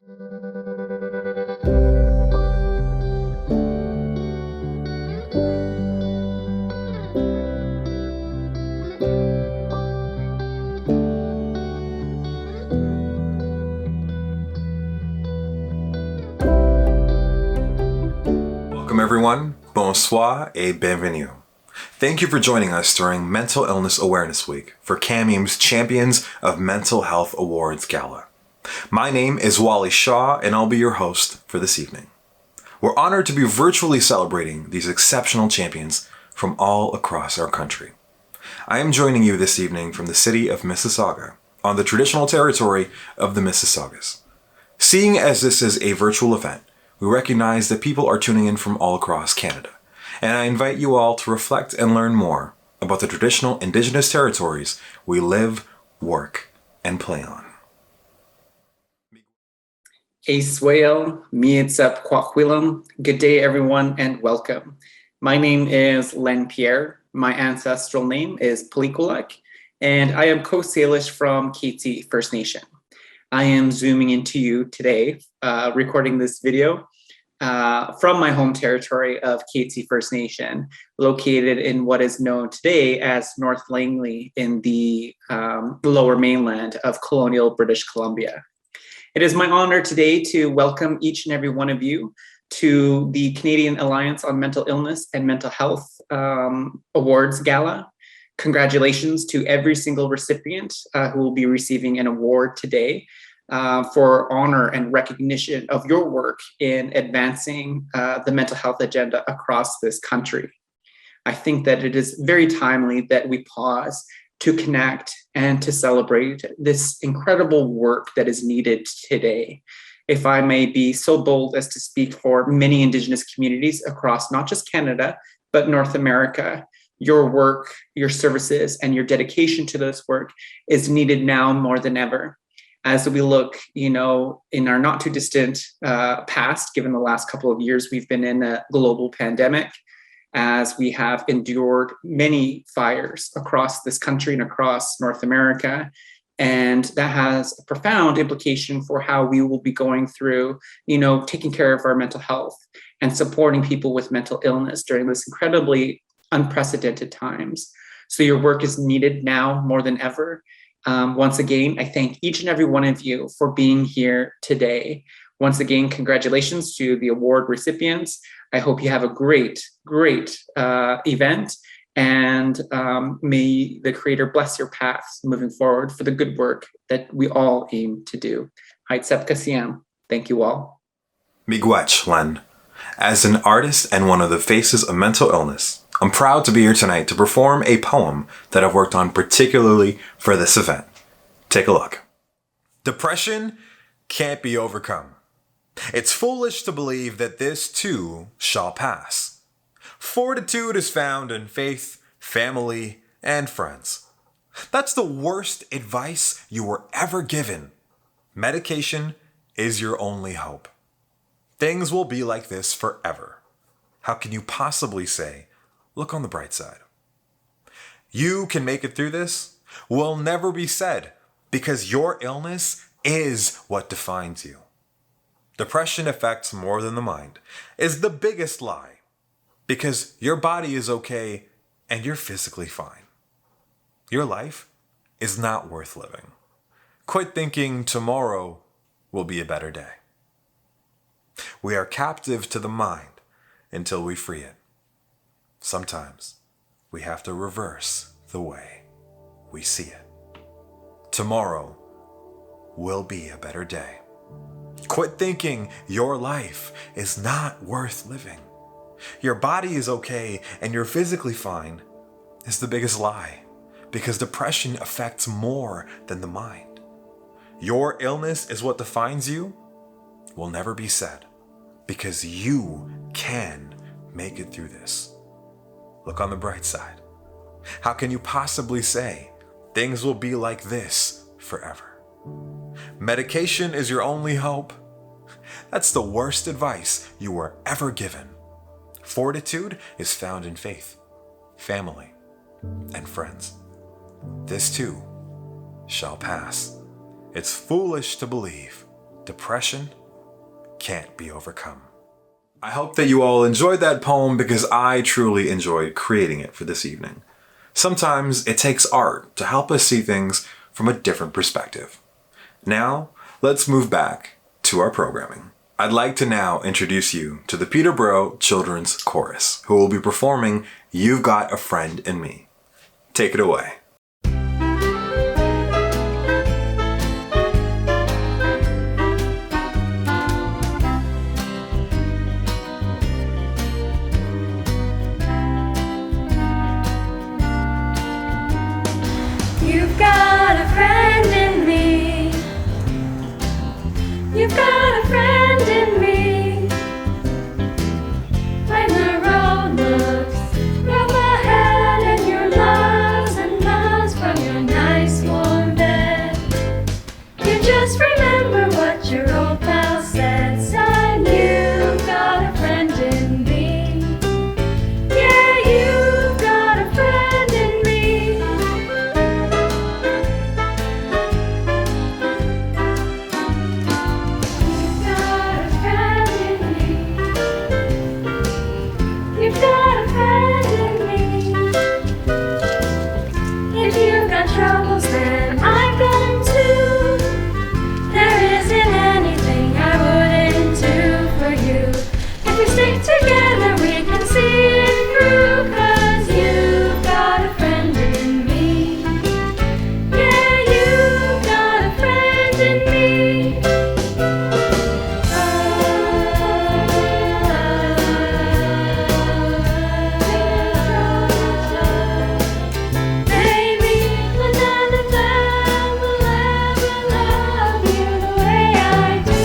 Welcome everyone, bonsoir et bienvenue. Thank you for joining us during Mental Illness Awareness Week for CAMIMH's Champions of Mental Health Awards Gala. My name is Wally Shaw and I'll be your host for this evening. We're honored to be virtually celebrating these exceptional champions from all across our country. I am joining you this evening from the city of Mississauga, on the traditional territory of the Mississaugas. Seeing as this is a virtual event, we recognize that people are tuning in from all across Canada, and I invite you all to reflect and learn more about the traditional Indigenous territories we live, work, and play on. Good day, everyone, and welcome. My name is Len Pierre. My ancestral name is Palikulak, and I am Coast Salish from Chaque First Nation. I am zooming into you today, recording this video from my home territory of Chaque First Nation, located in what is known today as North Langley in the lower mainland of colonial British Columbia. It is my honor today to welcome each and every one of you to the Canadian Alliance on Mental Illness and Mental Health Awards Gala. Congratulations to every single recipient who will be receiving an award today for honor and recognition of your work in advancing the mental health agenda across this country. I think that it is very timely that we pause to connect and to celebrate this incredible work that is needed today. If I may be so bold as to speak for many Indigenous communities across not just Canada, but North America, your work, your services, and your dedication to this work is needed now more than ever. As we look, in our not too distant past, given the last couple of years, we've been in a global pandemic, as we have endured many fires across this country and across North America. And that has a profound implication for how we will be going through, taking care of our mental health and supporting people with mental illness during this incredibly unprecedented times. So your work is needed now more than ever. Once again, I thank each and every one of you for being here today. Once again, congratulations to the award recipients. I hope you have a great event, and may the Creator bless your paths moving forward for the good work that we all aim to do. Thank you all. Miigwech, Len. As an artist and one of the faces of mental illness, I'm proud to be here tonight to perform a poem that I've worked on particularly for this event. Take a look. Depression can't be overcome. It's foolish to believe that this too shall pass. Fortitude is found in faith, family, and friends. That's the worst advice you were ever given. Medication is your only hope. Things will be like this forever. How can you possibly say, look on the bright side? You can make it through this will never be said because your illness is what defines you. Depression affects more than the mind is the biggest lie because your body is okay and you're physically fine. Your life is not worth living. Quit thinking tomorrow will be a better day. We are captive to the mind until we free it. Sometimes we have to reverse the way we see it. Tomorrow will be a better day. Quit thinking your life is not worth living. Your body is okay and you're physically fine is the biggest lie because depression affects more than the mind. Your illness is what defines you will never be said because you can make it through this. Look on the bright side. How can you possibly say things will be like this forever? Medication is your only hope. That's the worst advice you were ever given. Fortitude is found in faith, family, and friends. This too shall pass. It's foolish to believe depression can't be overcome. I hope that you all enjoyed that poem because I truly enjoyed creating it for this evening. Sometimes it takes art to help us see things from a different perspective. Now, let's move back to our programming. I'd like to now introduce you to the Peterborough Children's Chorus, who will be performing You've Got a Friend in Me. Take it away. You've got a friend in me. You've got a friend in me. When the road looks rough ahead and your loves and loves from your nice warm bed, you just remember what your old pal said. Son, you've got a friend in me. Yeah, you've got a friend in me. You've got a friend in me. You've got a friend in me. If you've got troubles, then I've got them too. There isn't anything I wouldn't do for you. If we stick together, we can see it through. 'Cause you've got a friend in me. Yeah, you've got a friend in me. Baby, none of them will ever love you the way I do.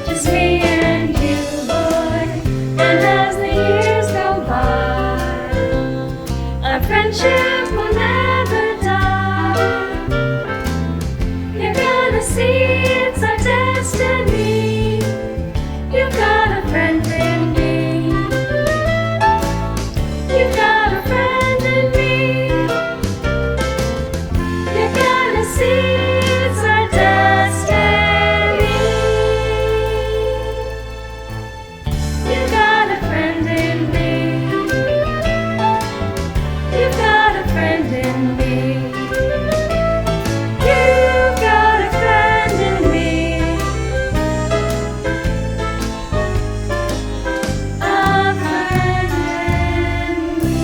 Just me and you, boy. And as the years go by, our friendship will never die. You're gonna see it's our destiny. You've got a friend in me. You've got a friend in me. You're gonna see it's our destiny. You've got a friend in me. You've got a friend in me. You've got a friend in me. A friend in me.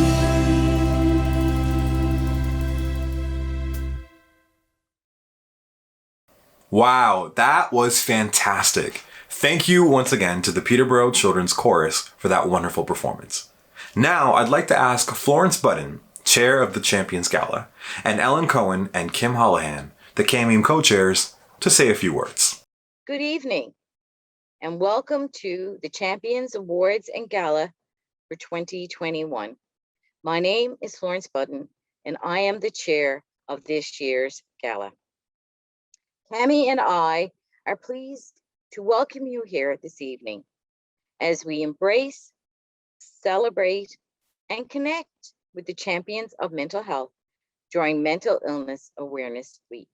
Wow, that was fantastic. Thank you once again to the Peterborough Children's Chorus for that wonderful performance. Now, I'd like to ask Florence Budden, chair of the Champions Gala, and Ellen Cohen and Kim Holohan, the CAMIMH co-chairs, to say a few words. Good evening, and welcome to the Champions Awards and Gala for 2021. My name is Florence Budden, and I am the chair of this year's gala. Cami and I are pleased to welcome you here this evening as we embrace, celebrate, and connect with the champions of mental health during Mental Illness Awareness Week.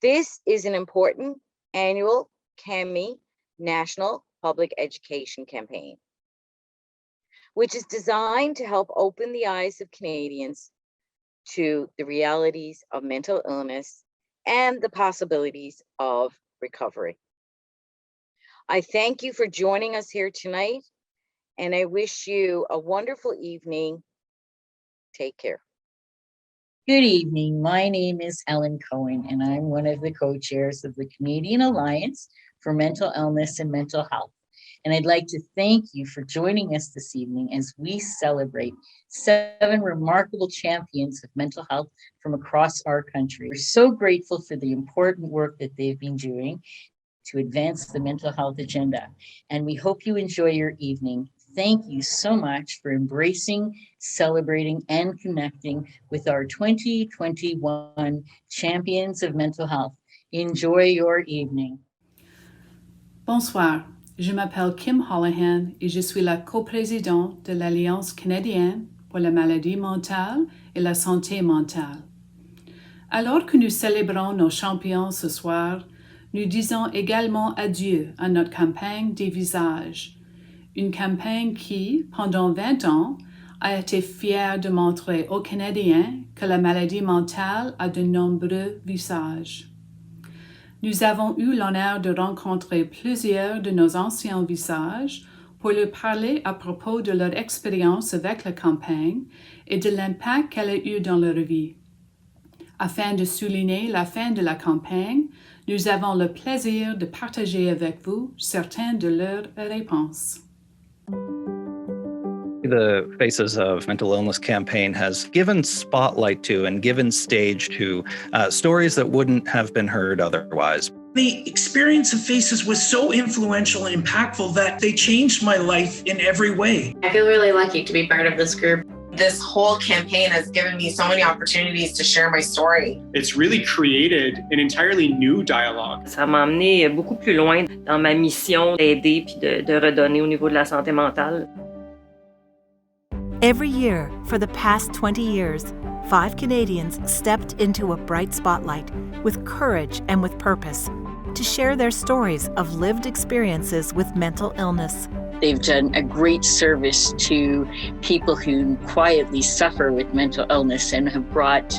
This is an important annual CAMIMH National Public Education campaign, which is designed to help open the eyes of Canadians to the realities of mental illness and the possibilities of recovery. I thank you for joining us here tonight, and I wish you a wonderful evening. Take care. Good evening. My name is Ellen Cohen, and I'm one of the co-chairs of the Canadian Alliance for Mental Illness and Mental Health. And I'd like to thank you for joining us this evening as we celebrate 7 remarkable champions of mental health from across our country. We're so grateful for the important work that they've been doing to advance the mental health agenda. And we hope you enjoy your evening. Thank you so much for embracing, celebrating, and connecting with our 2021 Champions of Mental Health. Enjoy your evening. Bonsoir, je m'appelle Kim Holohan et je suis la coprésidente de l'Alliance canadienne pour la maladie mentale et la santé mentale. Alors que nous célébrons nos champions ce soir, nous disons également adieu à notre campagne des visages, une campagne qui, pendant 20 ans, a été fière de montrer aux Canadiens que la maladie mentale a de nombreux visages. Nous avons eu l'honneur de rencontrer plusieurs de nos anciens visages pour leur parler à propos de leur expérience avec la campagne et de l'impact qu'elle a eu dans leur vie. Afin de souligner la fin de la campagne, nous avons le plaisir de partager avec vous certaines de leurs réponses. The Faces of Mental Illness campaign has given spotlight to and given stage to stories that wouldn't have been heard otherwise. The experience of Faces was so influential and impactful that they changed my life in every way. I feel really lucky to be part of this group. This whole campaign has given me so many opportunities to share my story. It's really created an entirely new dialogue. Ça m'a amené beaucoup plus loin dans ma mission d'aider puis de redonner au niveau de la santé mentale. Every year, for the past 20 years, 5 Canadians stepped into a bright spotlight with courage and with purpose to share their stories of lived experiences with mental illness. They've done a great service to people who quietly suffer with mental illness and have brought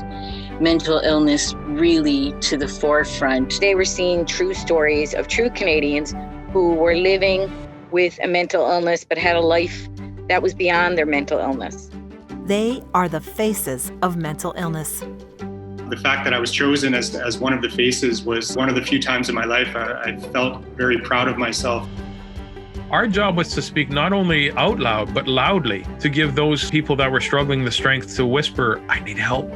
mental illness really to the forefront. They were seeing true stories of true Canadians who were living with a mental illness but had a life that was beyond their mental illness. They are the faces of mental illness. The fact that I was chosen as one of the faces was one of the few times in my life I felt very proud of myself. Our job was to speak not only out loud, but loudly, to give those people that were struggling the strength to whisper, I need help.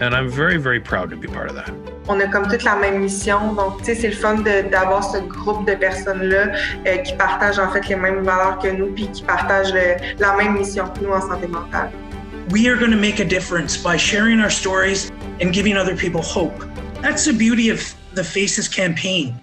And I'm very, very proud to be part of that. On a comme toute la même mission, donc tu sais, c'est le fun d'avoir ce groupe de personnes-là qui partagent en fait les mêmes valeurs que nous, puis qui partagent la même mission que nous en santé mentale. We are going to make a difference by sharing our stories and giving other people hope. That's the beauty of the Faces campaign.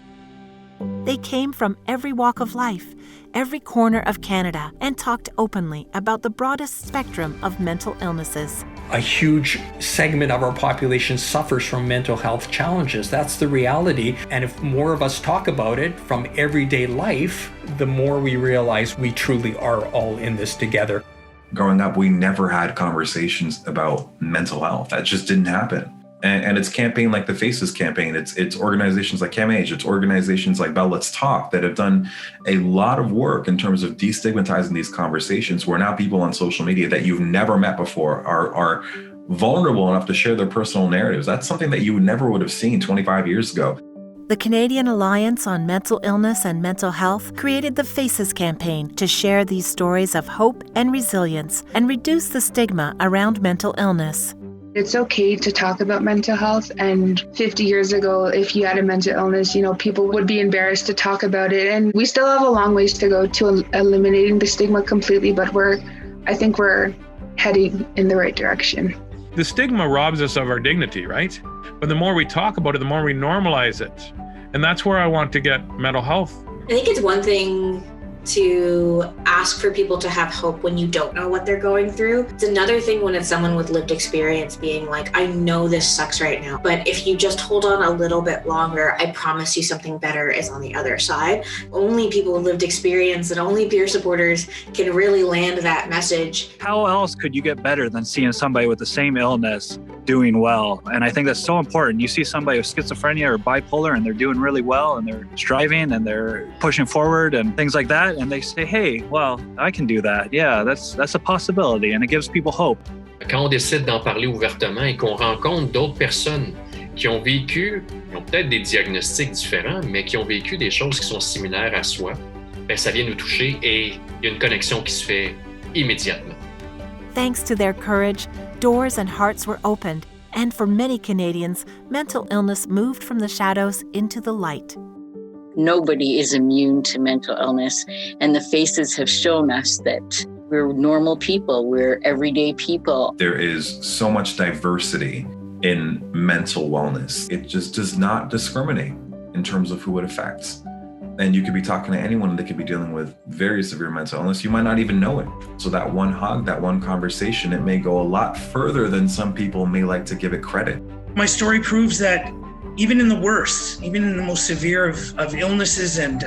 They came from every walk of life, every corner of Canada, and talked openly about the broadest spectrum of mental illnesses. A huge segment of our population suffers from mental health challenges. That's the reality. And if more of us talk about it from everyday life, the more we realize we truly are all in this together. Growing up, we never had conversations about mental health. That just didn't happen. And it's campaign like the Faces campaign. It's organizations like CAMIMH, it's organizations like Bell Let's Talk that have done a lot of work in terms of destigmatizing these conversations, where now people on social media that you've never met before are vulnerable enough to share their personal narratives. That's something that you never would have seen 25 years ago. The Canadian Alliance on Mental Illness and Mental Health created the Faces campaign to share these stories of hope and resilience and reduce the stigma around mental illness. It's okay to talk about mental health, and 50 years ago, if you had a mental illness, people would be embarrassed to talk about it. And we still have a long ways to go to eliminating the stigma completely, but I think we're heading in the right direction. The stigma robs us of our dignity, right? But the more we talk about it, the more we normalize it. And that's where I want to get mental health. I think it's one thing to ask for people to have hope when you don't know what they're going through. It's another thing when it's someone with lived experience being like, I know this sucks right now, but if you just hold on a little bit longer, I promise you something better is on the other side. Only people with lived experience and only peer supporters can really land that message. How else could you get better than seeing somebody with the same illness doing well? And I think that's so important. You see somebody with schizophrenia or bipolar and they're doing really well and they're striving and they're pushing forward and things like that. And they say, hey, well, I can do that. Yeah, that's a possibility. And it gives people hope. Quand on décide d'en parler ouvertement et qu'on rencontre d'autres personnes qui ont peut-être des diagnostics différents, mais qui ont vécu des choses qui sont similaires à soi, ça vient nous toucher et il y a une connexion qui se fait immédiatement. Thanks to their courage, doors and hearts were opened, and for many Canadians, mental illness moved from the shadows into the light. Nobody is immune to mental illness, and the Faces have shown us that we're normal people, we're everyday people. There is so much diversity in mental wellness. It just does not discriminate in terms of who it affects. And you could be talking to anyone that could be dealing with very severe mental illness. You might not even know it. So that one hug, that one conversation, it may go a lot further than some people may like to give it credit. My story proves that even in the worst, even in the most severe of illnesses and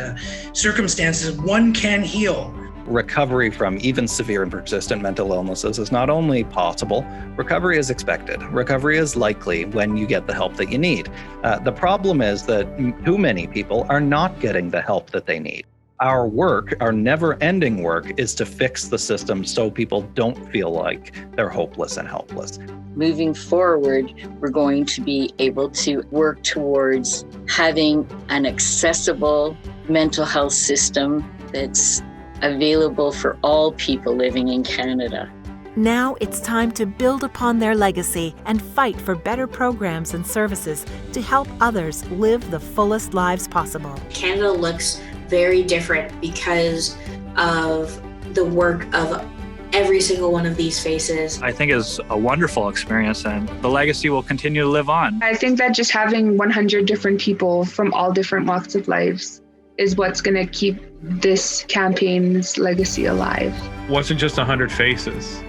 circumstances, one can heal. Recovery from even severe and persistent mental illnesses is not only possible, recovery is expected. Recovery is likely when you get the help that you need. The problem is that too many people are not getting the help that they need. Our work, our never-ending work, is to fix the system so people don't feel like they're hopeless and helpless. Moving forward, we're going to be able to work towards having an accessible mental health system that's available for all people living in Canada. Now it's time to build upon their legacy and fight for better programs and services to help others live the fullest lives possible. Canada looks very different because of the work of every single one of these faces. I think is a wonderful experience, and the legacy will continue to live on. I think that just having 100 different people from all different walks of lives is what's going to keep this campaign's legacy alive. It wasn't just 100 faces.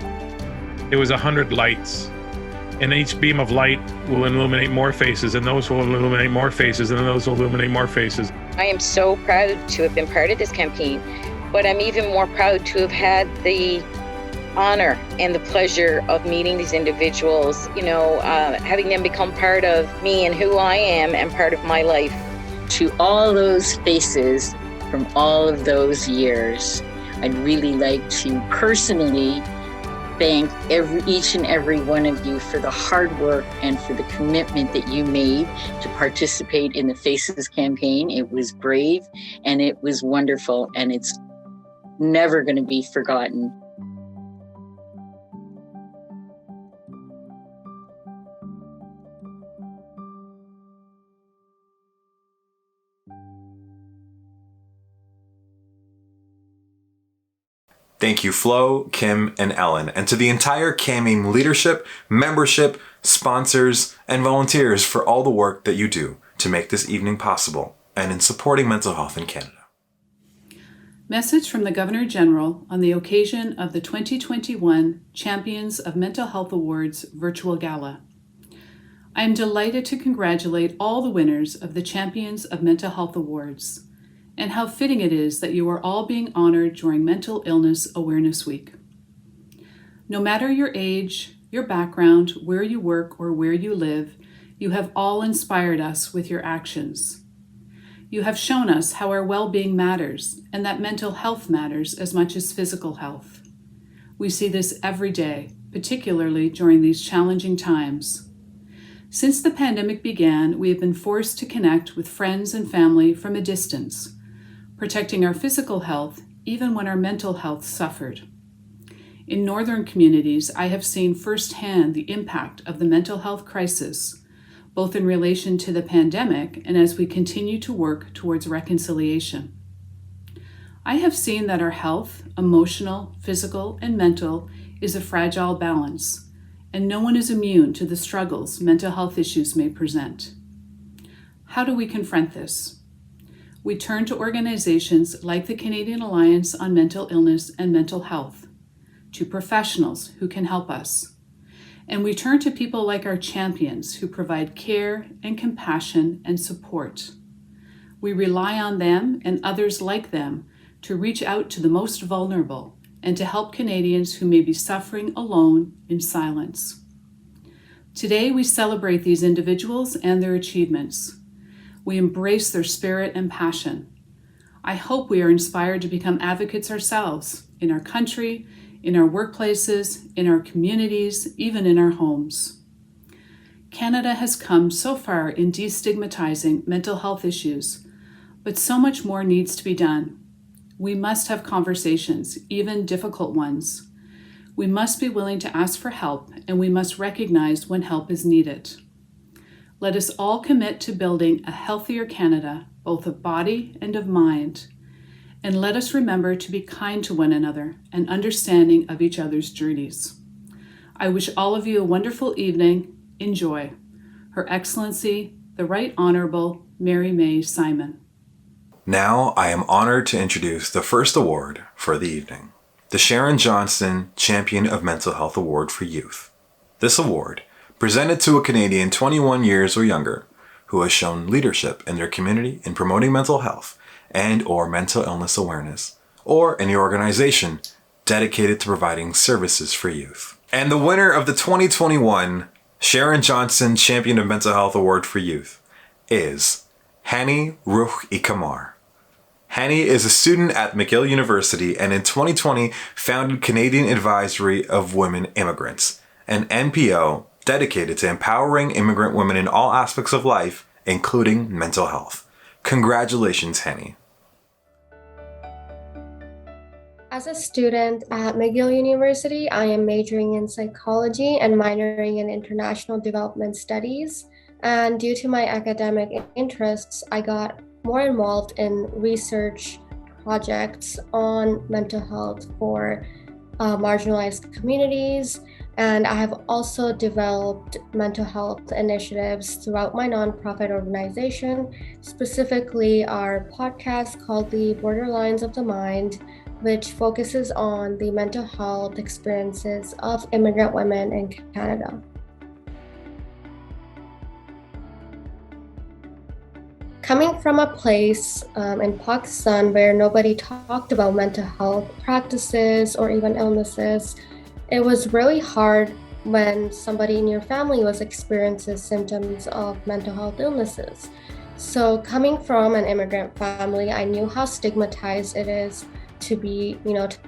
It was 100 lights. And each beam of light will illuminate more faces, and those will illuminate more faces, and those will illuminate more faces. I am so proud to have been part of this campaign, but I'm even more proud to have had the honor and the pleasure of meeting these individuals, having them become part of me and who I am and part of my life. To all those faces from all of those years, I'd really like to personally thank each and every one of you for the hard work and for the commitment that you made to participate in the Faces campaign. It was brave and it was wonderful, and it's never going to be forgotten. Thank you, Flo, Kim, and Ellen, and to the entire CAMIMH leadership, membership, sponsors, and volunteers for all the work that you do to make this evening possible and in supporting mental health in Canada. Message from the Governor General on the occasion of the 2021 Champions of Mental Health Awards Virtual Gala. I am delighted to congratulate all the winners of the Champions of Mental Health Awards, and how fitting it is that you are all being honored during Mental Illness Awareness Week. No matter your age, your background, where you work, or where you live, you have all inspired us with your actions. You have shown us how our well-being matters and that mental health matters as much as physical health. We see this every day, particularly during these challenging times. Since the pandemic began, we have been forced to connect with friends and family from a distance, protecting our physical health even when our mental health suffered. In northern communities, I have seen firsthand the impact of the mental health crisis, both in relation to the pandemic and as we continue to work towards reconciliation. I have seen that our health, emotional, physical, and mental, is a fragile balance, and no one is immune to the struggles mental health issues may present. How do we confront this? We turn to organizations like the Canadian Alliance on Mental Illness and Mental Health, to professionals who can help us. And we turn to people like our champions who provide care and compassion and support. We rely on them and others like them to reach out to the most vulnerable and to help Canadians who may be suffering alone in silence. Today, we celebrate these individuals and their achievements. We embrace their spirit and passion. I hope we are inspired to become advocates ourselves in our country, in our workplaces, in our communities, even in our homes. Canada has come so far in destigmatizing mental health issues, but so much more needs to be done. We must have conversations, even difficult ones. We must be willing to ask for help, and we must recognize when help is needed. Let us all commit to building a healthier Canada, both of body and of mind. And let us remember to be kind to one another and understanding of each other's journeys. I wish all of you a wonderful evening. Enjoy. Her Excellency, the Right Honourable Mary May Simon. Now I am honored to introduce the first award for the evening, the Sharon Johnston Champion of Mental Health Award for Youth. This award, presented to a Canadian 21 years or younger, who has shown leadership in their community in promoting mental health and or mental illness awareness, or any organization dedicated to providing services for youth. And the winner of the 2021 Sharon Johnson Champion of Mental Health Award for Youth is Hani Ruh Ikamar. Hani is a student at McGill University and in 2020 founded Canadian Advisory of Women Immigrants, an NPO dedicated to empowering immigrant women in all aspects of life, including mental health. Congratulations, Hani. As a student at McGill University, I am majoring in psychology and minoring in international development studies. And due to my academic interests, I got more involved in research projects on mental health for marginalized communities. And I have also developed mental health initiatives throughout my nonprofit organization, specifically our podcast called The Borderlines of the Mind, which focuses on the mental health experiences of immigrant women in Canada. Coming from a place in Pakistan where nobody talked about mental health practices or even illnesses, it was really hard when somebody in your family was experiencing symptoms of mental health illnesses. So coming from an immigrant family, I knew how stigmatized it is to be,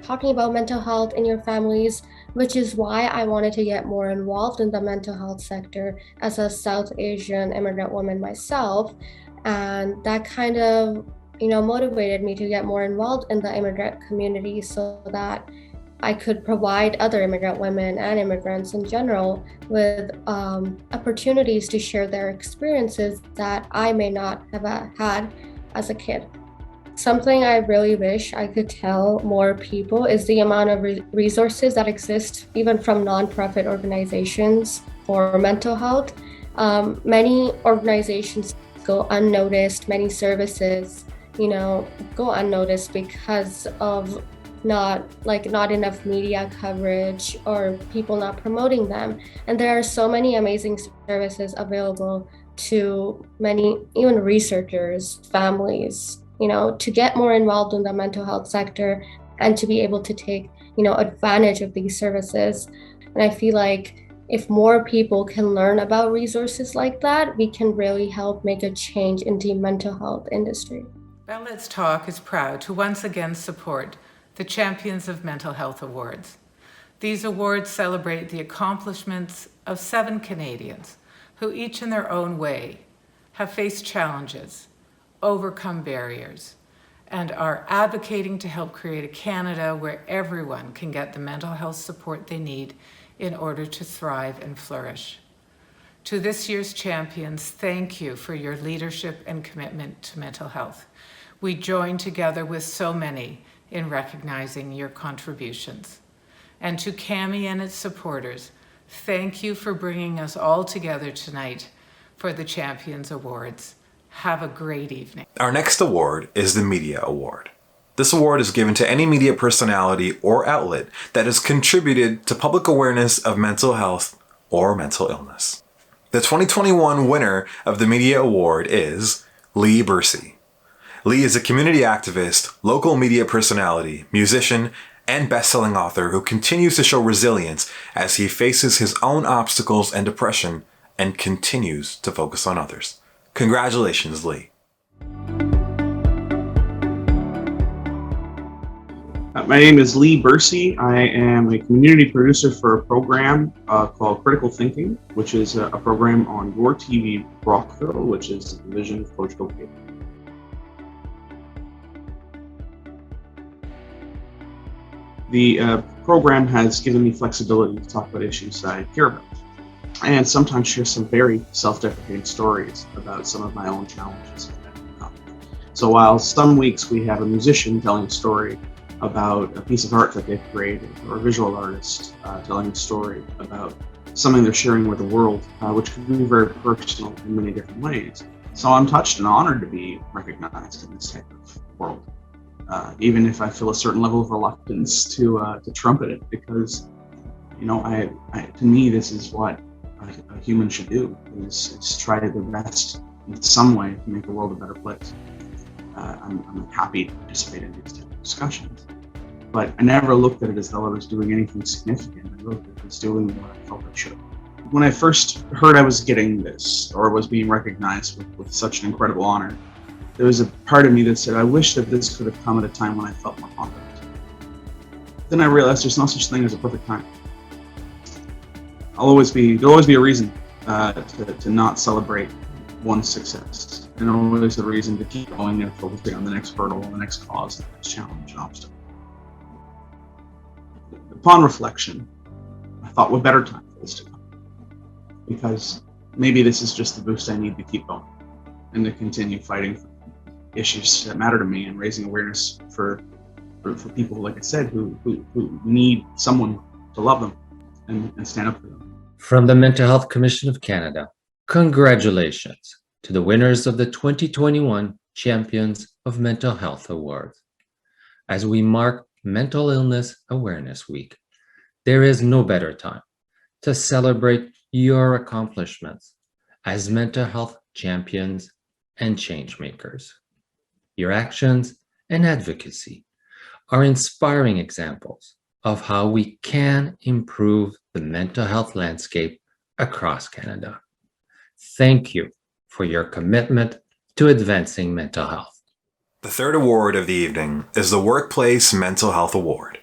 talking about mental health in your families, which is why I wanted to get more involved in the mental health sector as a South Asian immigrant woman myself. And that kind of, motivated me to get more involved in the immigrant community so that I could provide other immigrant women and immigrants in general with opportunities to share their experiences that I may not have had as a kid. Something I really wish I could tell more people is the amount of resources that exist, even from nonprofit organizations for mental health. Many organizations go unnoticed, many services, go unnoticed because of not enough media coverage or people not promoting them. And there are so many amazing services available to many, even researchers, families, to get more involved in the mental health sector and to be able to take, advantage of these services. And I feel like if more people can learn about resources like that, we can really help make a change in the mental health industry. Well, Let's Talk is proud to once again support the Champions of Mental Health Awards. These awards celebrate the accomplishments of 7 Canadians who each in their own way have faced challenges, overcome barriers, and are advocating to help create a Canada where everyone can get the mental health support they need in order to thrive and flourish. To this year's champions, thank you for your leadership and commitment to mental health. We join together with so many in recognizing your contributions. And to CAMIMH and its supporters, thank you for bringing us all together tonight for the Champions Awards. Have a great evening. Our next award is the Media Award. This award is given to any media personality or outlet that has contributed to public awareness of mental health or mental illness. The 2021 winner of the Media Award is Lee Bursey. Lee is a community activist, local media personality, musician, and best-selling author who continues to show resilience as he faces his own obstacles and depression and continues to focus on others. Congratulations, Lee. My name is Lee Bursey. I am a community producer for a program called Critical Thinking, which is a program on Your TV Brockville, which is the division of Cogeco Cable. The program has given me flexibility to talk about issues that I care about, and sometimes share some very self-deprecating stories about some of my own challenges. So while some weeks we have a musician telling a story about a piece of art that they've created, or a visual artist telling a story about something they're sharing with the world, which can be very personal in many different ways. So I'm touched and honored to be recognized in this type of world, even if I feel a certain level of reluctance to trumpet it, because, to me, this is what a human should do, is try their best in some way to make the world a better place. I'm happy to participate in these types of discussions, but I never looked at it as though I was doing anything significant. I looked at it as doing what I felt I should. When I first heard I was getting this, or was being recognized with such an incredible honor, there was a part of me that said, I wish that this could have come at a time when I felt more confident. Then I realized there's no such thing as a perfect time. There'll always be a reason to not celebrate one's success, and always a reason to keep going and focusing on the next hurdle, the next cause, the next challenge and obstacle. Upon reflection, I thought, what better time for this to come? Because maybe this is just the boost I need to keep going and to continue fighting for issues that matter to me and raising awareness for people, like I said, who need someone to love them and stand up for them. From the Mental Health Commission of Canada, congratulations to the winners of the 2021 Champions of Mental Health Award. As we mark Mental Illness Awareness Week, there is no better time to celebrate your accomplishments as mental health champions and change makers. Your actions and advocacy are inspiring examples of how we can improve the mental health landscape across Canada. Thank you for your commitment to advancing mental health. The third award of the evening is the Workplace Mental Health Award.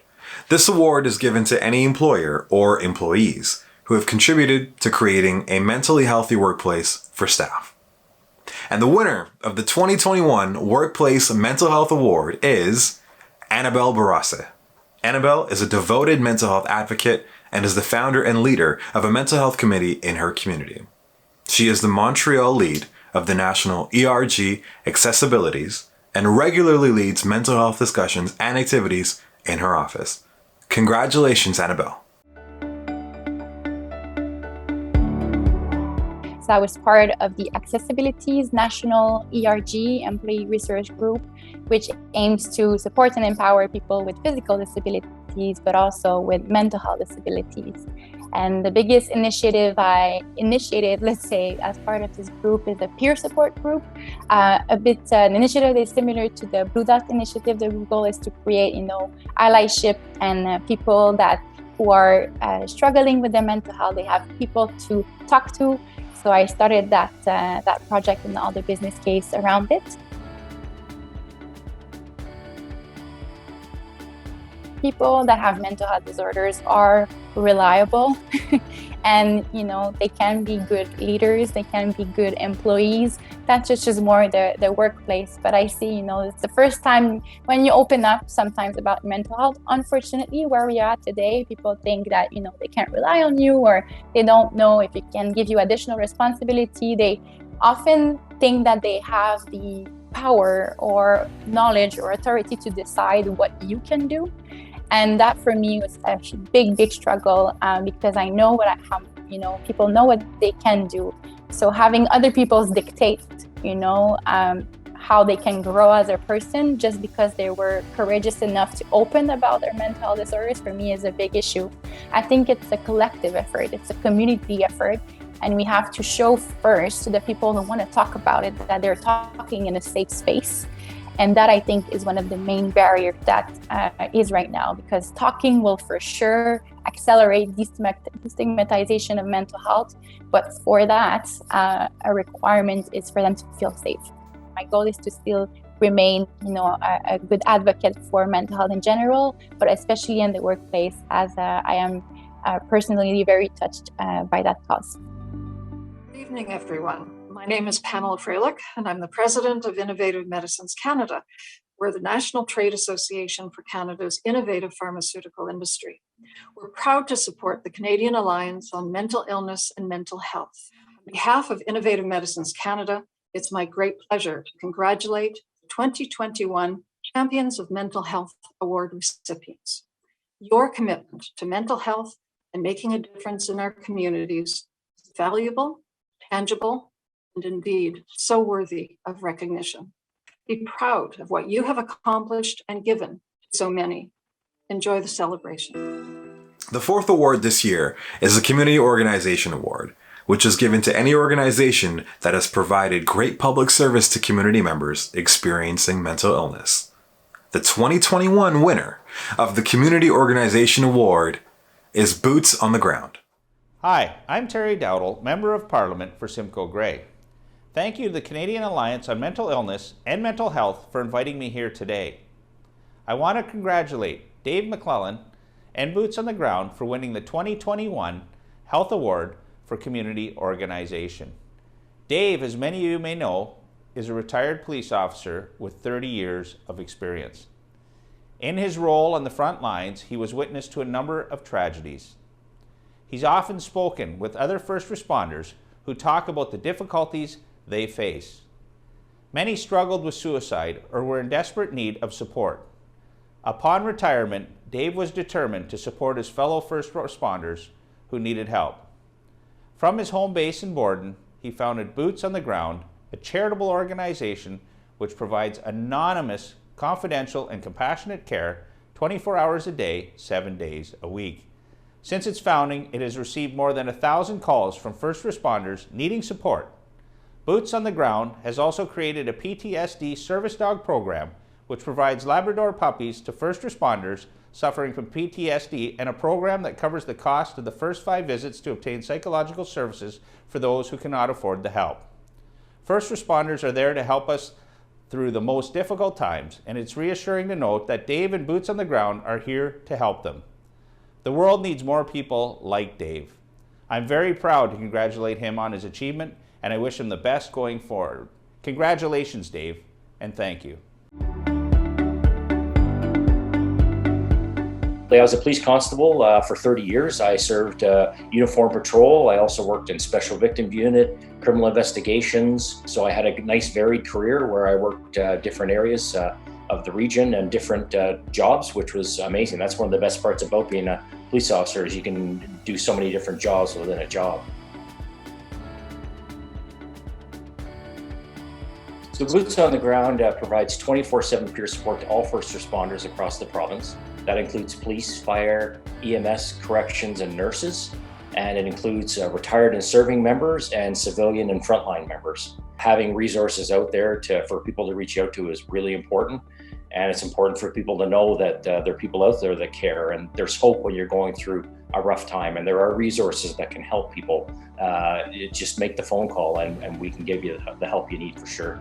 This award is given to any employer or employees who have contributed to creating a mentally healthy workplace for staff. And the winner of the 2021 Workplace Mental Health Award is Annabelle Barrasse. Annabelle is a devoted mental health advocate and is the founder and leader of a mental health committee in her community. She is the Montreal lead of the National ERG Accessibilities and regularly leads mental health discussions and activities in her office. Congratulations, Annabelle. I was part of the Accessibilities National ERG Employee Research Group, which aims to support and empower people with physical disabilities, but also with mental health disabilities. And the biggest initiative I initiated, let's say, as part of this group is a peer support group. An initiative that is similar to the Blue Dot initiative. The goal is to create, allyship and people who are struggling with their mental health. They have people to talk to. So I started that project and all the business case around it. People that have mental health disorders are reliable and they can be good leaders, they can be good employees. That's just more the workplace. But I see, it's the first time when you open up sometimes about mental health. Unfortunately, where we are today, people think that they can't rely on you, or they don't know if it can give you additional responsibility. They often think that they have the power or knowledge or authority to decide what you can do. And that for me was a big struggle because I know people know what they can do. So having other people dictate, how they can grow as a person just because they were courageous enough to open about their mental health disorders, for me is a big issue. I think it's a collective effort, it's a community effort. And we have to show first to the people who want to talk about it that they're talking in a safe space. And that I think is one of the main barriers that is right now, because talking will for sure accelerate destigmatization of mental health. But for that, a requirement is for them to feel safe. My goal is to still remain, a good advocate for mental health in general, but especially in the workplace, as I am personally very touched by that cause. Good evening, everyone. My name is Pamela Freilich, and I'm the president of Innovative Medicines Canada. We're the National Trade Association for Canada's innovative pharmaceutical industry. We're proud to support the Canadian Alliance on Mental Illness and Mental Health. On behalf of Innovative Medicines Canada, it's my great pleasure to congratulate the 2021 Champions of Mental Health Award recipients. Your commitment to mental health and making a difference in our communities is valuable, tangible, and indeed so worthy of recognition. Be proud of what you have accomplished and given to so many. Enjoy the celebration. The fourth award this year is the Community Organization Award. which is given to any organization that has provided great public service to community members experiencing mental illness. The 2021 winner of the Community Organization Award is Boots on the Ground. Hi, I'm Terry Dowdle, Member of Parliament for Simcoe Grey. Thank you to the Canadian Alliance on Mental Illness and Mental Health for inviting me here today. I want to congratulate Dave McClellan and Boots on the Ground for winning the 2021 Health Award for Community Organization. Dave, as many of you may know, is a retired police officer with 30 years of experience. In his role on the front lines, he was witness to a number of tragedies. He's often spoken with other first responders who talk about the difficulties they face. Many struggled with suicide or were in desperate need of support. Upon retirement, Dave was determined to support his fellow first responders who needed help. From his home base in Borden, he founded Boots on the Ground, a charitable organization which provides anonymous, confidential, and compassionate care 24 hours a day, 7 days a week. Since its founding, it has received more than 1,000 calls from first responders needing support. Boots on the Ground has also created a PTSD service dog program which provides Labrador puppies to first responders suffering from PTSD, and a program that covers the cost of the first 5 visits to obtain psychological services for those who cannot afford the help. First responders are there to help us through the most difficult times, and it's reassuring to note that Dave and Boots on the Ground are here to help them. The world needs more people like Dave. I'm very proud to congratulate him on his achievement, and I wish him the best going forward. Congratulations, Dave, and thank you. I was a police constable for 30 years. I served uniform patrol. I also worked in special victim unit, criminal investigations. So I had a nice varied career where I worked different areas of the region and different jobs, which was amazing. That's one of the best parts about being a police officer is you can do so many different jobs within a job. So Boots on the Ground provides 24/7 peer support to all first responders across the province. That includes police, fire, EMS, corrections, and nurses. And it includes retired and serving members and civilian and frontline members. Having resources out there for people to reach out to is really important. And it's important for people to know that there are people out there that care, and there's hope when you're going through a rough time, and there are resources that can help people. Just make the phone call and we can give you the help you need for sure.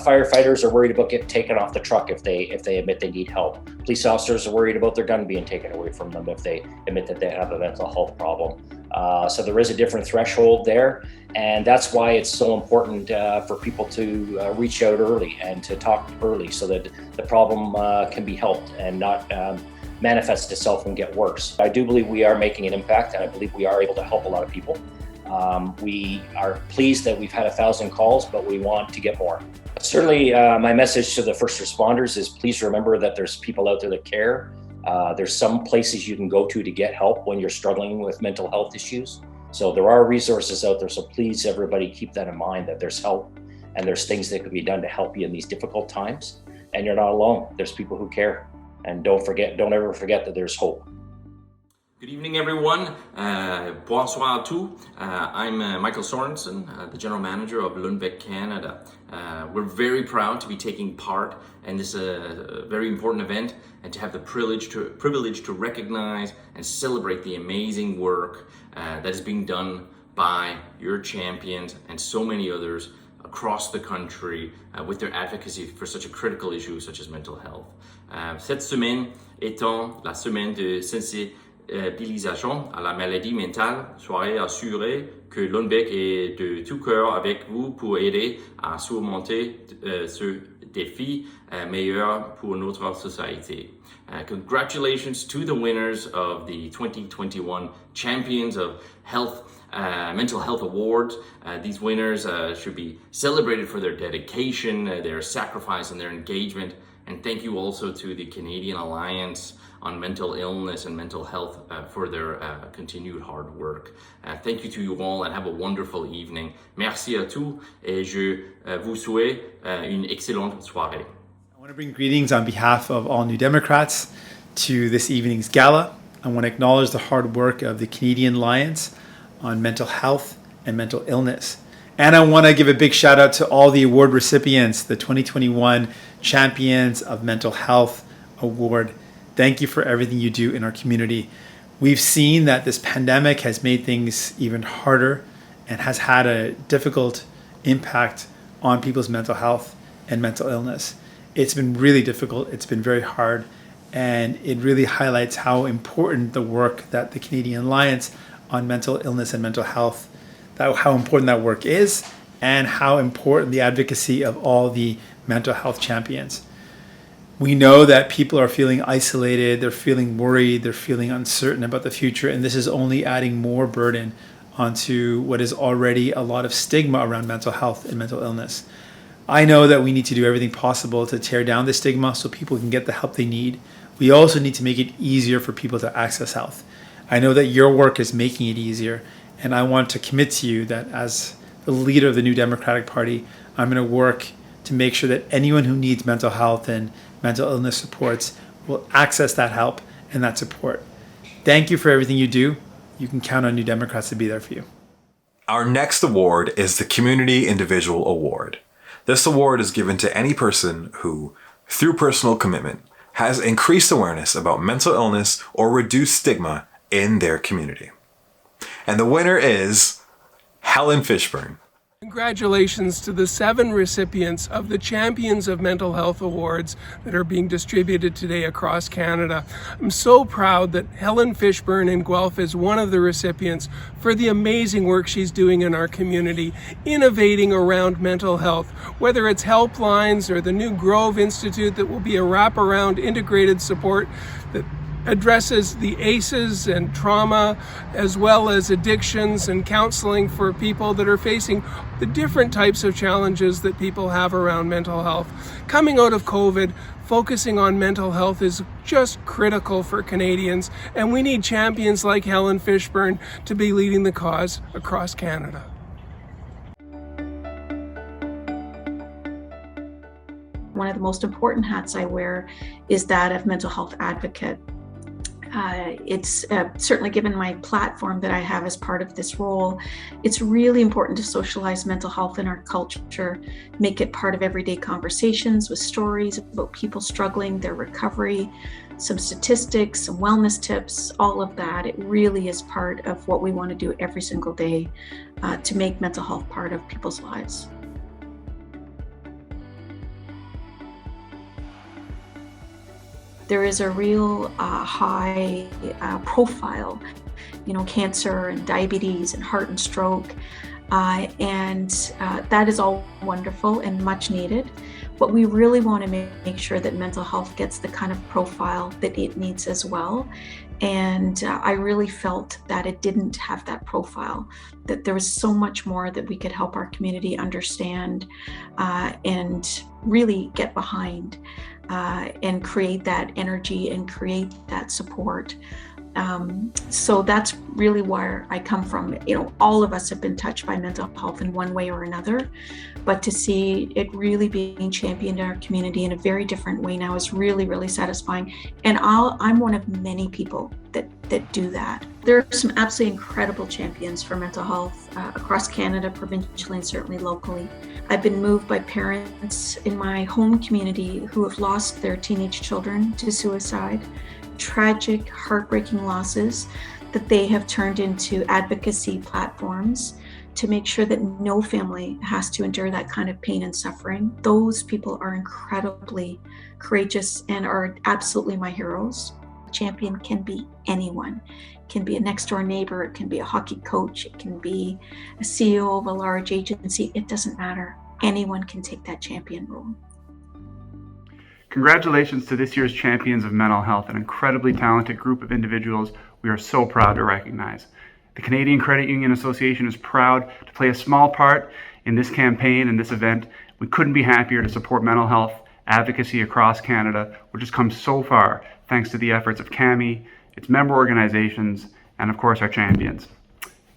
Firefighters are worried about getting taken off the truck if they admit they need help. Police officers are worried about their gun being taken away from them if they admit that they have a mental health problem. So there is a different threshold there, and that's why it's so important for people to reach out early and to talk early so that the problem can be helped and not manifest itself and get worse. I do believe we are making an impact, and I believe we are able to help a lot of people. We are pleased that we've had 1,000 calls, but we want to get more. Certainly, my message to the first responders is please remember that there's people out there that care. There's some places you can go to get help when you're struggling with mental health issues. So there are resources out there, so please everybody keep that in mind, that there's help and there's things that can be done to help you in these difficult times. And you're not alone. There's people who care. And don't ever forget that there's hope. Good evening, everyone. Bonsoir à tous. I'm Michael Sorensen, the General Manager of Lundbeck Canada. We're very proud to be taking part in this very important event and to have the privilege to recognize and celebrate the amazing work that is being done by your champions and so many others across the country with their advocacy for such a critical issue such as mental health. Cette semaine étant la semaine de sensibilisation à la maladie mentale, soyez assurés que Lundbeck est de tout cœur avec vous pour aider à surmonter ce défi meilleur pour notre société. Congratulations to the winners of the 2021 Champions of Health Mental Health Awards. These winners should be celebrated for their dedication, their sacrifice, and their engagement. And thank you also to the Canadian Alliance on Mental Illness and Mental Health for their continued hard work. Thank you to you all and have a wonderful evening. Merci à tous et je vous souhaite une excellente soirée. I want to bring greetings on behalf of all New Democrats to this evening's gala. I want to acknowledge the hard work of the Canadian Alliance on Mental Health and mental illness. And I want to give a big shout out to all the award recipients, the 2021 Champions of Mental Health Award. Thank you for everything you do in our community. We've seen that this pandemic has made things even harder and has had a difficult impact on people's mental health and mental illness. It's been really difficult. It's been very hard. And it really highlights how important the work that the Canadian Alliance on Mental Illness and Mental Health, how important that work is, and how important the advocacy of all the mental health champions. We know that people are feeling isolated, they're feeling worried, they're feeling uncertain about the future, and this is only adding more burden onto what is already a lot of stigma around mental health and mental illness. I know that we need to do everything possible to tear down the stigma so people can get the help they need. We also need to make it easier for people to access health. I know that your work is making it easier, and I want to commit to you that as the leader of the New Democratic Party, I'm going to work to make sure that anyone who needs mental health and mental illness supports will access that help and that support. Thank you for everything you do. You can count on New Democrats to be there for you. Our next award is the Community Individual Award. This award is given to any person who, through personal commitment, has increased awareness about mental illness or reduced stigma in their community. And the winner is Helen Fishburne. Congratulations to the 7 recipients of the Champions of Mental Health Awards that are being distributed today across Canada. I'm so proud that Helen Fishburne in Guelph is one of the recipients for the amazing work she's doing in our community, innovating around mental health, whether it's helplines or the new Grove Institute that will be a wraparound integrated support that addresses the ACEs and trauma, as well as addictions and counseling for people that are facing the different types of challenges that people have around mental health. Coming out of COVID, focusing on mental health is just critical for Canadians, and we need champions like Helen Fishburne to be leading the cause across Canada. One of the most important hats I wear is that of mental health advocate. It's certainly, given my platform that I have as part of this role, it's really important to socialize mental health in our culture, make it part of everyday conversations with stories about people struggling, their recovery, some statistics, some wellness tips, all of that. It really is part of what we want to do every single day to make mental health part of people's lives. There is a real high profile, cancer and diabetes and heart and stroke, and that is all wonderful and much needed. But we really want to make sure that mental health gets the kind of profile that it needs as well. And I really felt that it didn't have that profile, that there was so much more that we could help our community understand and really get behind. And create that energy and create that support. So that's really where I come from. All of us have been touched by mental health in one way or another, but to see it really being championed in our community in a very different way now is really, really satisfying. And I'm one of many people that do that. There are some absolutely incredible champions for mental health across Canada, provincially, and certainly locally. I've been moved by parents in my home community who have lost their teenage children to suicide, tragic, heartbreaking losses that they have turned into advocacy platforms to make sure that no family has to endure that kind of pain and suffering. Those people are incredibly courageous and are absolutely my heroes. A champion can be anyone. It can be a next door neighbor, it can be a hockey coach, it can be a CEO of a large agency. It doesn't matter. Anyone can take that champion role. Congratulations to this year's Champions of Mental Health, an incredibly talented group of individuals we are so proud to recognize. The Canadian Credit Union Association is proud to play a small part in this campaign and this event. We couldn't be happier to support mental health advocacy across Canada, which has come so far thanks to the efforts of CAMIMH, its member organizations, and of course our champions.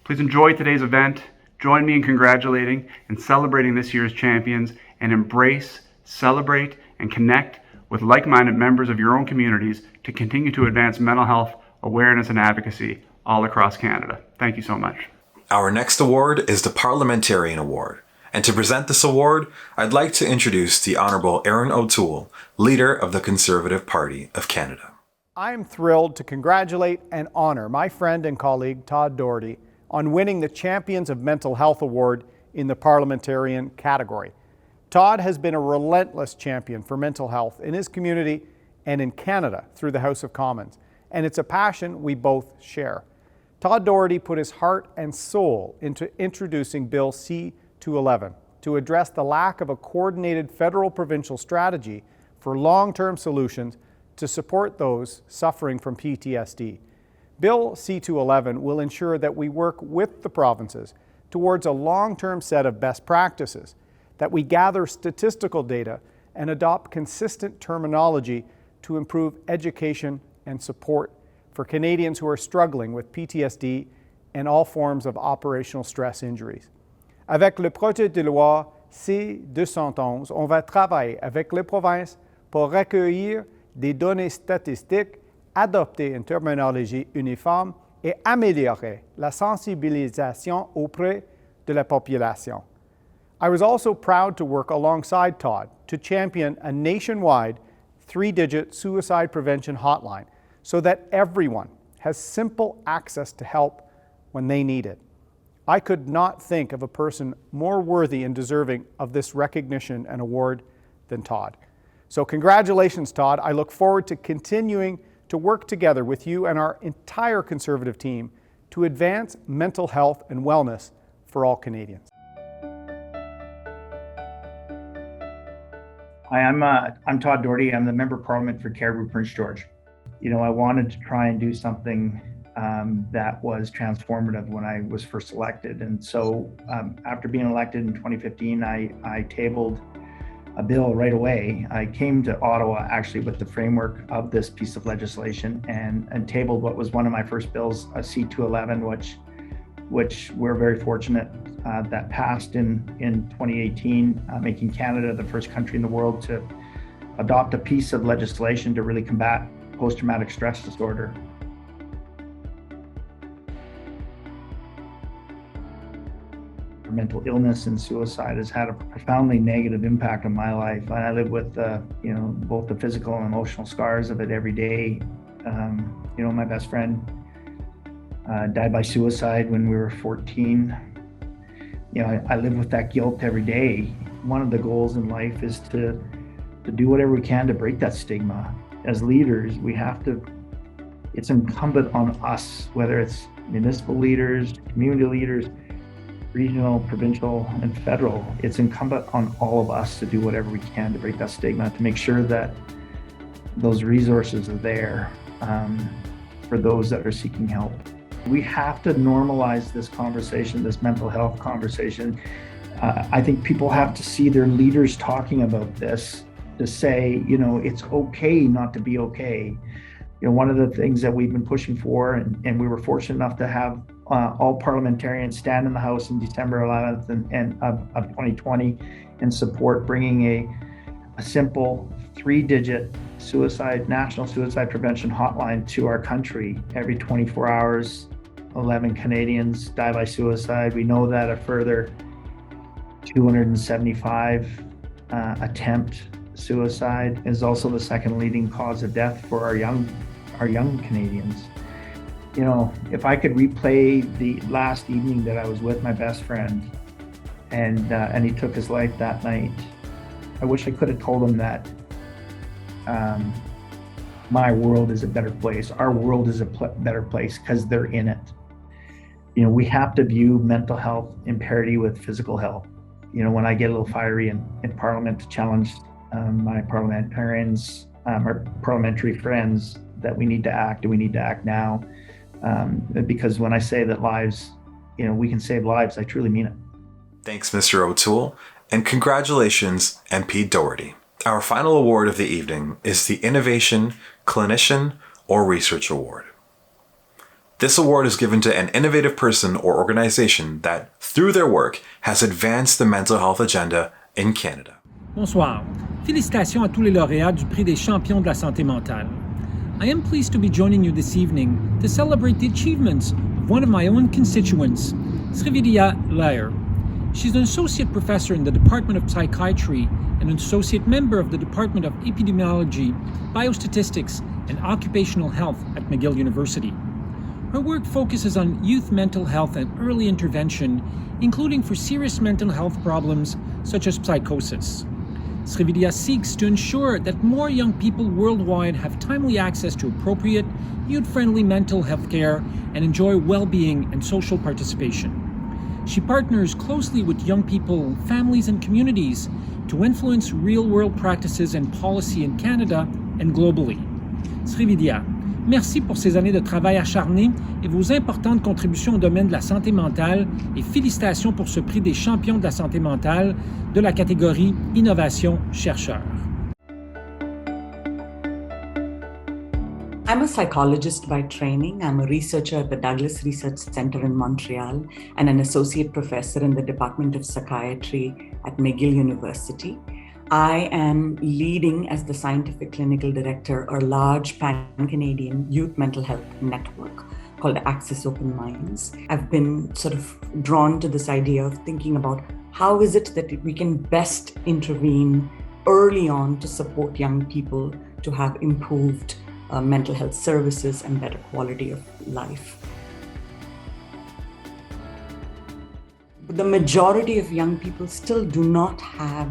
Please enjoy today's event. Join me in congratulating and celebrating this year's champions, and embrace, celebrate, and connect with like-minded members of your own communities to continue to advance mental health awareness and advocacy all across Canada. Thank you so much. Our next award is the Parliamentarian Award. And to present this award, I'd like to introduce the Honourable Erin O'Toole, leader of the Conservative Party of Canada. I am thrilled to congratulate and honour my friend and colleague Todd Doherty on winning the Champions of Mental Health Award in the parliamentarian category. Todd has been a relentless champion for mental health in his community and in Canada through the House of Commons, and it's a passion we both share. Todd Doherty put his heart and soul into introducing Bill C-211 to address the lack of a coordinated federal-provincial strategy for long-term solutions to support those suffering from PTSD. Bill C-211 will ensure that we work with the provinces towards a long-term set of best practices, that we gather statistical data and adopt consistent terminology to improve education and support for Canadians who are struggling with PTSD and all forms of operational stress injuries. Avec le projet de loi C-211, on va travailler avec les provinces pour recueillir des données statistiques, adopter une terminologie uniforme et améliorer la sensibilisation auprès de la population. I was also proud to work alongside Todd to champion a nationwide 3-digit suicide prevention hotline so that everyone has simple access to help when they need it. I could not think of a person more worthy and deserving of this recognition and award than Todd. So congratulations, Todd. I look forward to continuing to work together with you and our entire Conservative team to advance mental health and wellness for all Canadians. Hi, I'm Todd Doherty. I'm the Member of Parliament for Cariboo Prince George. You know, I wanted to try and do something that was transformative when I was first elected. And so after being elected in 2015, I tabled a bill right away. I came to Ottawa actually with the framework of this piece of legislation and tabled what was one of my first bills, a C-211, which we're very fortunate that passed in 2018, making Canada the first country in the world to adopt a piece of legislation to really combat post-traumatic stress disorder. Mental illness and suicide has had a profoundly negative impact on my life. I live with, both the physical and emotional scars of it every day. My best friend died by suicide when we were 14. I live with that guilt every day. One of the goals in life is to do whatever we can to break that stigma. As leaders, it's incumbent on us, whether it's municipal leaders, community leaders, regional, provincial, and federal, it's incumbent on all of us to do whatever we can to break that stigma, to make sure that those resources are there for those that are seeking help. We have to normalize this conversation, this mental health conversation. I think people have to see their leaders talking about this, to say, it's okay not to be okay. One of the things that we've been pushing for, and we were fortunate enough to have all parliamentarians stand in the House in December 11th of 2020 and support bringing a simple 3-digit national suicide prevention hotline to our country. Every 24 hours, 11 Canadians die by suicide. We know that a further 275 attempt suicide is also the second leading cause of death for our young Canadians. If I could replay the last evening that I was with my best friend and he took his life that night, I wish I could have told him that my world is a better place. Our world is a better place because they're in it. We have to view mental health in parity with physical health. When I get a little fiery in Parliament to challenge my parliamentarians, our parliamentary friends, that we need to act and we need to act now. Because when I say that we can save lives, I truly mean it. Thanks, Mr. O'Toole, and congratulations, MP Doherty. Our final award of the evening is the Innovation, Clinician, or Research Award. This award is given to an innovative person or organization that, through their work, has advanced the mental health agenda in Canada. Bonsoir. Félicitations à tous les lauréats du prix des champions de la santé mentale. I am pleased to be joining you this evening to celebrate the achievements of one of my own constituents, Srividya Lair. She's an associate professor in the Department of Psychiatry and an associate member of the Department of Epidemiology, Biostatistics, and Occupational Health at McGill University. Her work focuses on youth mental health and early intervention, including for serious mental health problems such as psychosis. Srividya seeks to ensure that more young people worldwide have timely access to appropriate, youth-friendly mental health care and enjoy well-being and social participation. She partners closely with young people, families, and communities to influence real-world practices and policy in Canada and globally. Srividya, merci pour ces années de travail acharné et vos importantes contributions au domaine de la santé mentale et félicitations pour ce prix des champions de la santé mentale de la catégorie Innovation Chercheur. I'm a psychologist by training. I'm a researcher at the Douglas Research Center in Montreal and an associate professor in the Department of Psychiatry at McGill University. I am leading as the scientific clinical director a large pan-Canadian youth mental health network called Access Open Minds. I've been sort of drawn to this idea of thinking about how is it that we can best intervene early on to support young people to have improved mental health services and better quality of life. The majority of young people still do not have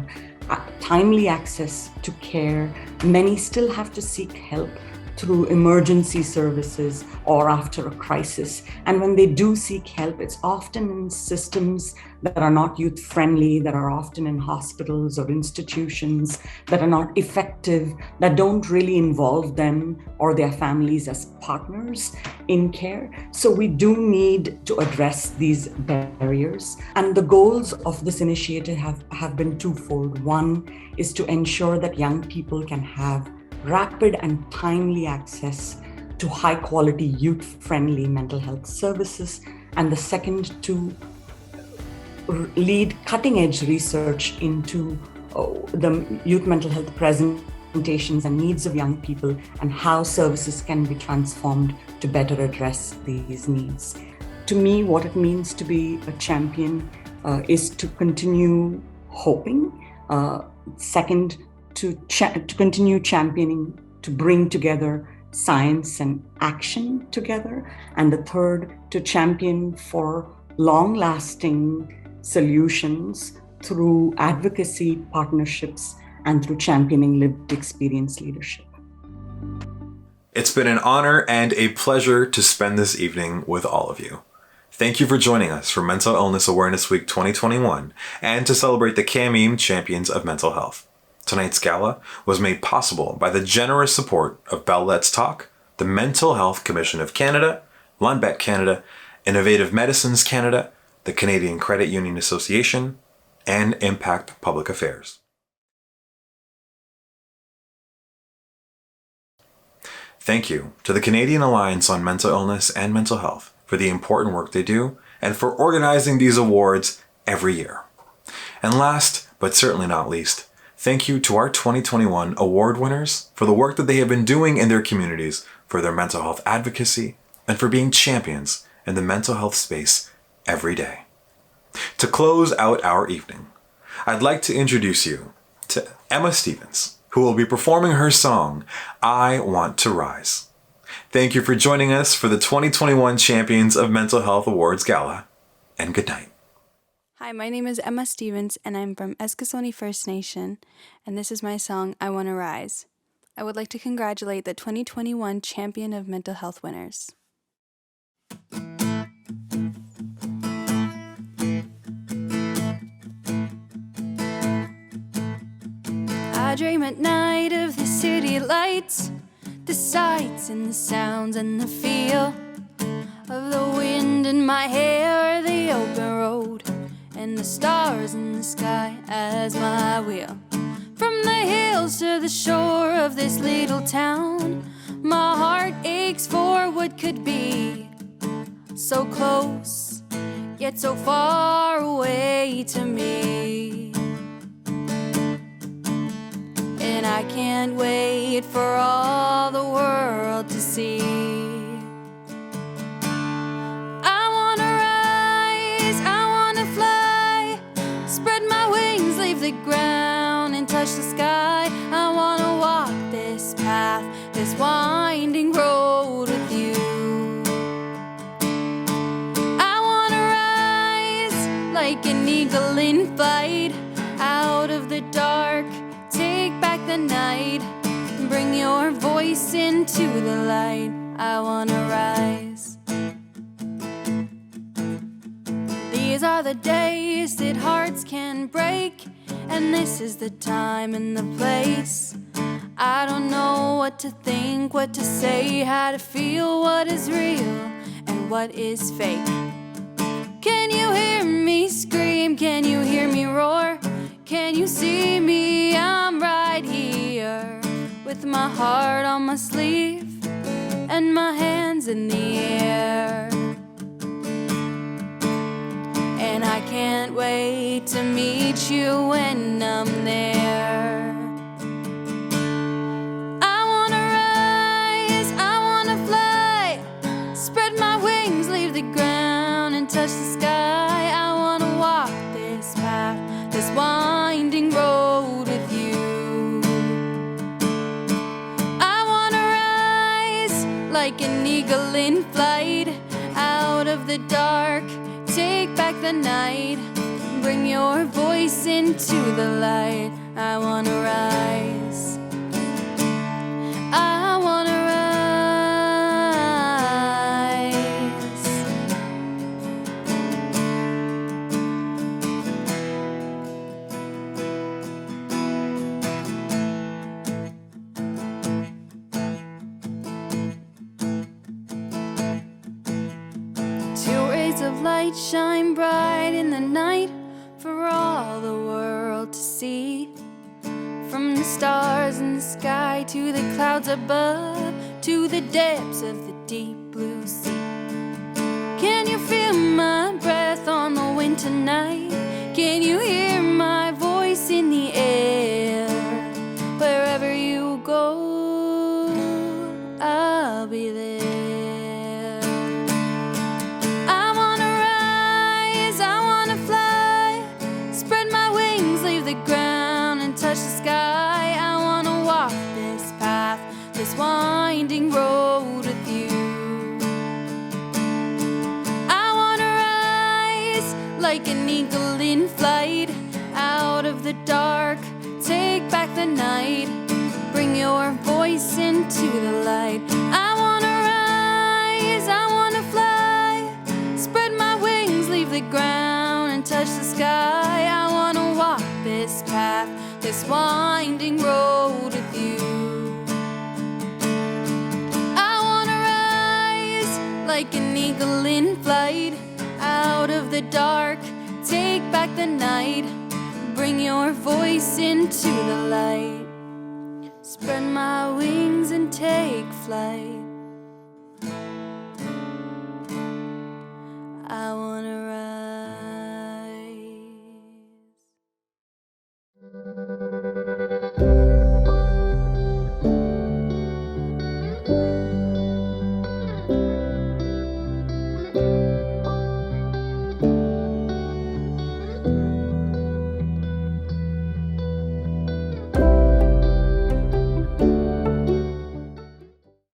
timely access to care. Many still have to seek help through emergency services or after a crisis. And when they do seek help, it's often in systems that are not youth-friendly, that are often in hospitals or institutions, that are not effective, that don't really involve them or their families as partners in care. So we do need to address these barriers. And the goals of this initiative have been twofold. One is to ensure that young people can have rapid and timely access to high-quality, youth-friendly mental health services. And the second, to lead cutting-edge research into the youth mental health presentations and needs of young people and how services can be transformed to better address these needs. To me, what it means to be a champion is to continue hoping. Second, to continue championing, to bring together science and action together. And the third, to champion for long-lasting solutions through advocacy, partnerships, and through championing lived experience leadership. It's been an honor and a pleasure to spend this evening with all of you. Thank you for joining us for Mental Illness Awareness Week 2021 and to celebrate the CAMIMH Champions of Mental Health. Tonight's gala was made possible by the generous support of Bell Let's Talk, the Mental Health Commission of Canada, Lundbeck Canada, Innovative Medicines Canada, the Canadian Credit Union Association, and Impact Public Affairs. Thank you to the Canadian Alliance on Mental Illness and Mental Health for the important work they do and for organizing these awards every year. And last, but certainly not least, thank you to our 2021 award winners for the work that they have been doing in their communities for their mental health advocacy and for being champions in the mental health space every day. To close out our evening, I'd like to introduce you to Emma Stevens, who will be performing her song, I Want to Rise. Thank you for joining us for the 2021 Champions of Mental Health Awards Gala, and good night. Hi, my name is Emma Stevens, and I'm from Eskasoni First Nation, and this is my song, I Want to Rise. I would like to congratulate the 2021 Champion of Mental Health winners. I dream at night of the city lights, the sights and the sounds and the feel of the wind in my hair, the open road, and the stars in the sky as my wheel. From the hills to the shore of this little town, my heart aches for what could be. So close, yet so far away to me. And I can't wait for all the world to see. I wanna rise, this winding road with you. I wanna rise like an eagle in flight, out of the dark, take back the night, bring your voice into the light. I wanna rise. These are the days that hearts can break, and this is the time and the place. I don't know what to think, what to say, how to feel, what is real and what is fake. Can you hear me scream? Can you hear me roar? Can you see me? I'm right here, with my heart on my sleeve and my hands in the air. And I can't wait to meet you when I'm there. I wanna rise, I wanna fly, spread my wings, leave the ground and touch the sky. I wanna walk this path, this winding road with you. I wanna rise like an eagle in flight, out of the dark, take back the night, bring your voice into the light. I wanna rise. I wanna rise. 2 rays of light shine bright in the night for all the world to see. From the stars in the sky to the clouds above, to the depths of the deep blue sea. Can you feel my breath on the wind tonight? Can you hear my voice in the air? Wherever you go, I'll be there. I wanna rise, I wanna fly, spread my wings, leave the ground and touch the sky. I wanna walk this path, this winding road with you. I wanna rise like an eagle in flight, out of the dark, take back the night, bring your voice into the light. I wanna rise, I wanna fly, spread my wings, leave the ground and touch the sky. I wanna walk this path, this winding road with you. I wanna rise like an eagle in flight, out of the dark, take back the night, bring your voice into the light. Spread my wings and take flight.